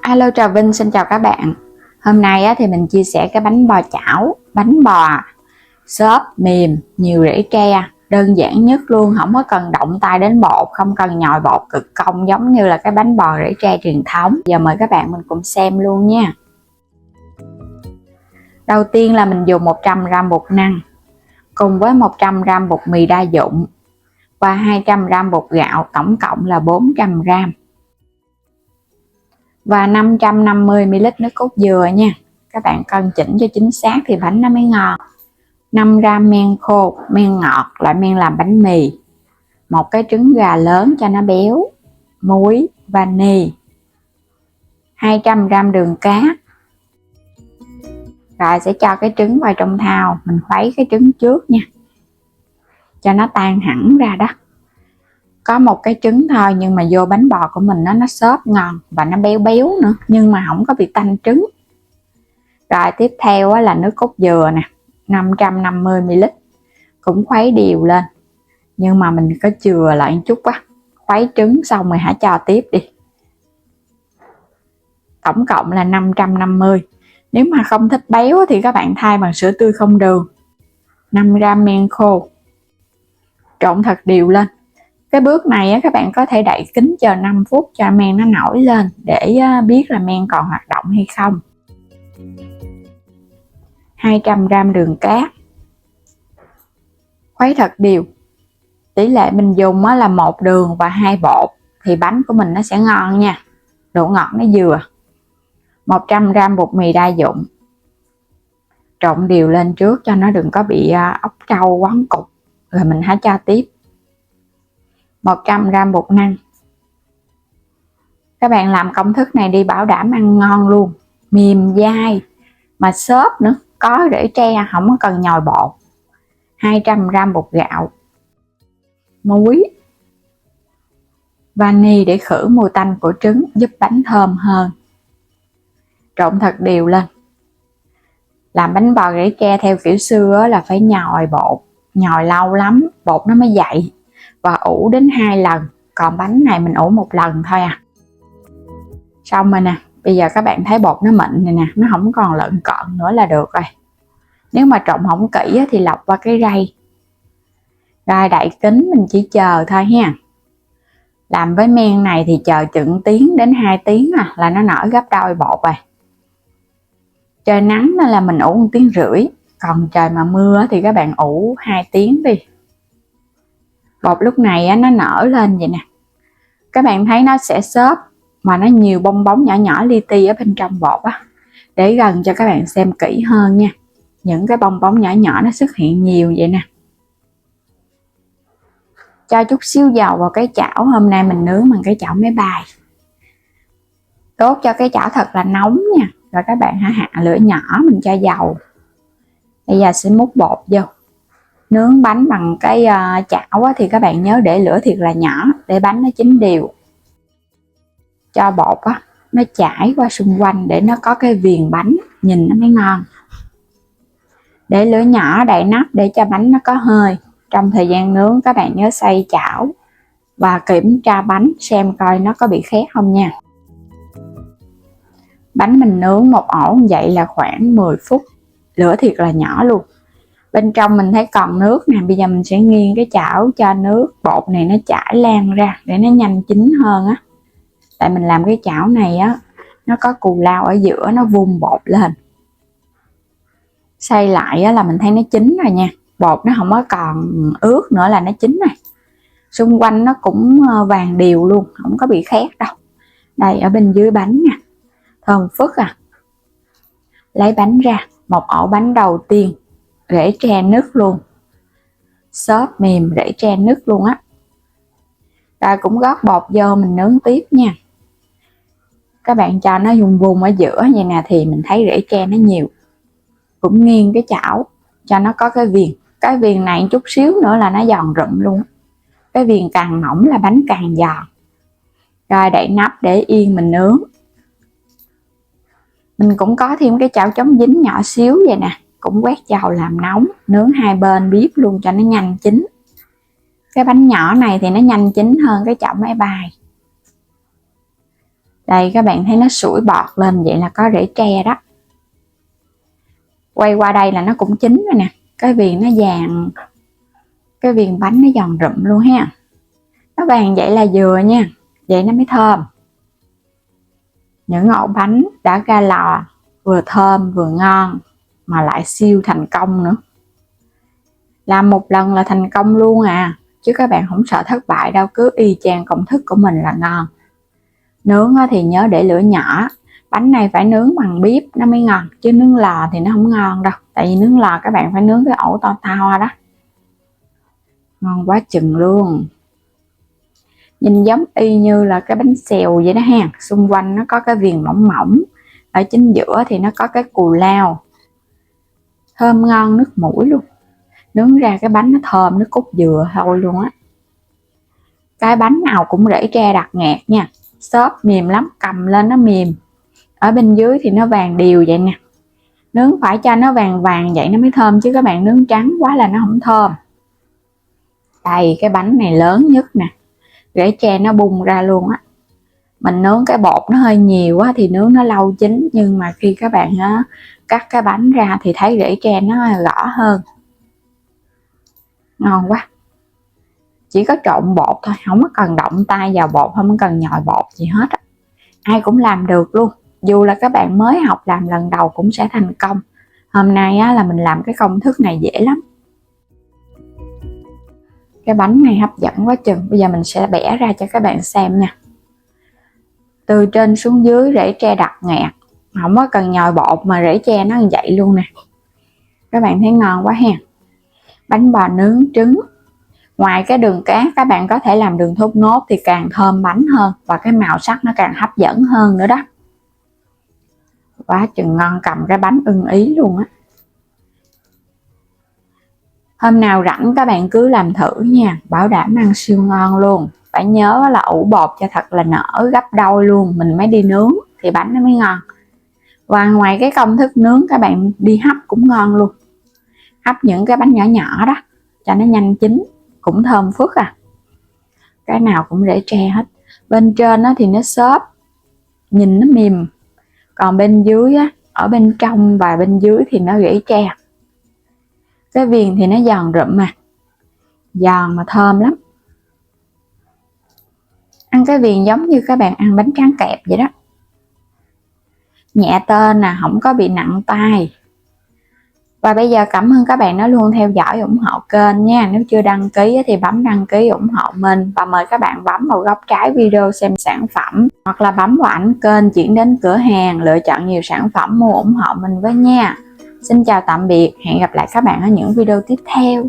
Alo, chào Vinh, xin chào các bạn. Hôm nay thì mình chia sẻ cái bánh bò chảo, bánh bò xốp mềm, nhiều rễ tre, đơn giản nhất luôn, không có cần động tay đến bột, không cần nhồi bột cực công giống như là cái bánh bò rễ tre truyền thống. Giờ mời các bạn mình cùng xem luôn nha. Đầu tiên là mình dùng 100g bột năng cùng với 100g bột mì đa dụng và 200g bột gạo, tổng cộng là 400g. Và 550ml nước cốt dừa nha. Các bạn cân chỉnh cho chính xác thì bánh nó mới ngon. 5g men khô, men ngọt, loại men làm bánh mì. Một cái trứng gà lớn cho nó béo. Muối, vani. 200g đường cát. Rồi sẽ cho cái trứng vào trong thau. Mình khuấy cái trứng trước nha, cho nó tan hẳn ra đó. Có một cái trứng thôi nhưng mà vô bánh bò của mình nó xốp ngon và nó béo béo nữa, nhưng mà không có bị tanh trứng. Rồi tiếp theo là nước cốt dừa nè, 550ml, cũng khuấy đều lên, nhưng mà mình có chừa lại một chút á. Khuấy trứng xong rồi hãy cho tiếp đi. Tổng cộng là 550. Nếu mà không thích béo thì các bạn thay bằng sữa tươi không đường. 5g men khô, trộn thật đều lên. Cái bước này các bạn có thể đậy kính chờ 5 phút cho men nó nổi lên để biết là men còn hoạt động hay không. 200g đường cát, khuấy thật đều. Tỷ lệ mình dùng là 1 đường và 2 bột thì bánh của mình nó sẽ ngon nha, độ ngọt nó vừa. 100g bột mì đa dụng, trộn đều lên trước cho nó đừng có bị ốc trâu quấn cục, rồi mình hãy cho tiếp. 100g bột năng. Các bạn làm công thức này đi, bảo đảm ăn ngon luôn, mềm dai mà xốp nữa, có rễ tre, không có cần nhồi bột. 200g bột gạo, muối, vani để khử mùi tanh của trứng, giúp bánh thơm hơn. Trộn thật đều lên. Làm bánh bò rễ tre theo kiểu xưa là phải nhồi bột, nhồi lâu lắm bột nó mới dậy, và ủ đến 2 lần. Còn bánh này mình ủ 1 lần thôi à. Xong rồi nè, bây giờ các bạn thấy bột nó mịn này nè, nó không còn lợn cợn nữa là được rồi. Nếu mà trộn không kỹ thì lọc qua cái rây. Rồi đậy kính mình chỉ chờ thôi ha. Làm với men này thì chờ chừng tiếng đến 2 tiếng là nó nở gấp đôi bột rồi. Trời nắng nên là mình ủ 1,5 tiếng, còn trời mà mưa thì các bạn ủ 2 tiếng đi. Bột lúc này nó nở lên vậy nè, các bạn thấy nó sẽ xốp mà nó nhiều bong bóng nhỏ nhỏ li ti ở bên trong bột á. Để gần cho các bạn xem kỹ hơn nha, những cái bong bóng nhỏ nhỏ nó xuất hiện nhiều vậy nè. Cho chút xíu dầu vào cái chảo, hôm nay mình nướng bằng cái chảo máy bay. Đốt cho cái chảo thật là nóng nha, rồi các bạn hãy hạ lửa nhỏ, mình cho dầu. Bây giờ sẽ múc bột vô. Nướng bánh bằng cái chảo thì các bạn nhớ để lửa thiệt là nhỏ để bánh nó chín đều. Cho bột nó chảy qua xung quanh để nó có cái viền bánh, nhìn nó mới ngon. Để lửa nhỏ đậy nắp để cho bánh nó có hơi. Trong thời gian nướng các bạn nhớ xoay chảo và kiểm tra bánh xem coi nó có bị khét không nha. Bánh mình nướng một ổ vậy là khoảng 10 phút, lửa thiệt là nhỏ luôn. Bên trong mình thấy còn nước nè, bây giờ mình sẽ nghiêng cái chảo cho nước bột này nó chảy lan ra để nó nhanh chín hơn á. Tại mình làm cái chảo này nó có cù lao ở giữa, nó vung bột lên. Xay lại là mình thấy nó chín rồi nha, bột nó không có còn ướt nữa là nó chín này. Xung quanh nó cũng vàng đều luôn, không có bị khét đâu. Đây ở bên dưới bánh nha, thơm phức à. Lấy bánh ra, một ổ bánh đầu tiên, rễ tre nứt luôn, xốp mềm rễ tre nứt luôn á. Rồi cũng gót bột vô mình nướng tiếp nha. Các bạn cho nó vùng vùng ở giữa vậy nè thì mình thấy rễ tre nó nhiều. Cũng nghiêng cái chảo cho nó có cái viền. Cái viền này chút xíu nữa là nó giòn rụm luôn. Cái viền càng mỏng là bánh càng giòn. Rồi đậy nắp để yên mình nướng. Mình cũng có thêm cái chảo chống dính nhỏ xíu vậy nè, cũng quét dầu làm nóng, nướng hai bên bếp luôn cho nó nhanh chín. Cái bánh nhỏ này thì nó nhanh chín hơn cái chảo máy bay. Đây các bạn thấy nó sủi bọt lên, vậy là có rễ tre đó. Quay qua đây là nó cũng chín rồi nè, cái viền nó vàng, cái viền bánh nó giòn rụm luôn ha. Nó vàng vậy là vừa nha, vậy nó mới thơm. Những ổ bánh đã ra lò vừa thơm vừa ngon mà lại siêu thành công nữa. Làm một lần là thành công luôn à, chứ các bạn không sợ thất bại đâu, cứ y chang công thức của mình là ngon. Nướng thì nhớ để lửa nhỏ, bánh này phải nướng bằng bếp nó mới ngon, chứ nướng lò thì nó không ngon đâu. Tại vì nướng lò các bạn phải nướng cái ổ to to đó. Ngon quá chừng luôn. Nhìn giống y như là cái bánh xèo vậy đó ha, xung quanh nó có cái viền mỏng mỏng, ở chính giữa thì nó có cái cù lao, thơm ngon nước mũi luôn. Nướng ra cái bánh nó thơm nước cốt dừa thôi luôn á. Cái bánh nào cũng rễ tre đặc ngạt nha, xốp mềm lắm, cầm lên nó mềm. Ở bên dưới thì nó vàng đều vậy nè. Nướng phải cho nó vàng vàng vậy nó mới thơm, chứ các bạn nướng trắng quá là nó không thơm. Đây cái bánh này lớn nhất nè, rễ tre nó bung ra luôn á. Mình nướng cái bột nó hơi nhiều quá thì nướng nó lâu chín, nhưng mà khi các bạn cắt cái bánh ra thì thấy rễ tre nó gõ hơn. Ngon quá. Chỉ có trộn bột thôi, không có cần động tay vào bột, không có cần nhồi bột gì hết á. Ai cũng làm được luôn, dù là các bạn mới học làm lần đầu cũng sẽ thành công. Hôm nay là mình làm cái công thức này dễ lắm. Cái bánh này hấp dẫn quá chừng. Bây giờ mình sẽ bẻ ra cho các bạn xem nha. Từ trên xuống dưới rễ tre đặc ngạt, không có cần nhồi bột mà rễ tre nó như vậy luôn nè. Các bạn thấy ngon quá ha. Bánh bò nướng trứng. Ngoài cái đường cát các bạn có thể làm đường thốt nốt thì càng thơm bánh hơn, và cái màu sắc nó càng hấp dẫn hơn nữa đó. Quá chừng ngon, cầm cái bánh ưng ý luôn á. Hôm nào rảnh các bạn cứ làm thử nha, bảo đảm ăn siêu ngon luôn. Phải nhớ là ủ bột cho thật là nở gấp đôi luôn, mình mới đi nướng thì bánh nó mới ngon. Và ngoài cái công thức nướng, các bạn đi hấp cũng ngon luôn. Hấp những cái bánh nhỏ nhỏ đó cho nó nhanh chín, cũng thơm phức à. Cái nào cũng rễ tre hết. Bên trên thì nó xốp, nhìn nó mềm. Còn bên dưới ở bên trong và bên dưới thì nó rễ tre. Cái viền thì nó giòn rụm mà, giòn mà thơm lắm. Ăn cái viền giống như các bạn ăn bánh tráng kẹp vậy đó. Nhẹ tên nè, không có bị nặng tay. Và bây giờ cảm ơn các bạn đã luôn theo dõi ủng hộ kênh nha. Nếu chưa đăng ký thì bấm đăng ký ủng hộ mình. Và mời các bạn bấm vào góc trái video xem sản phẩm, hoặc là bấm vào ảnh kênh chuyển đến cửa hàng, lựa chọn nhiều sản phẩm mua ủng hộ mình với nha. Xin chào tạm biệt, hẹn gặp lại các bạn ở những video tiếp theo.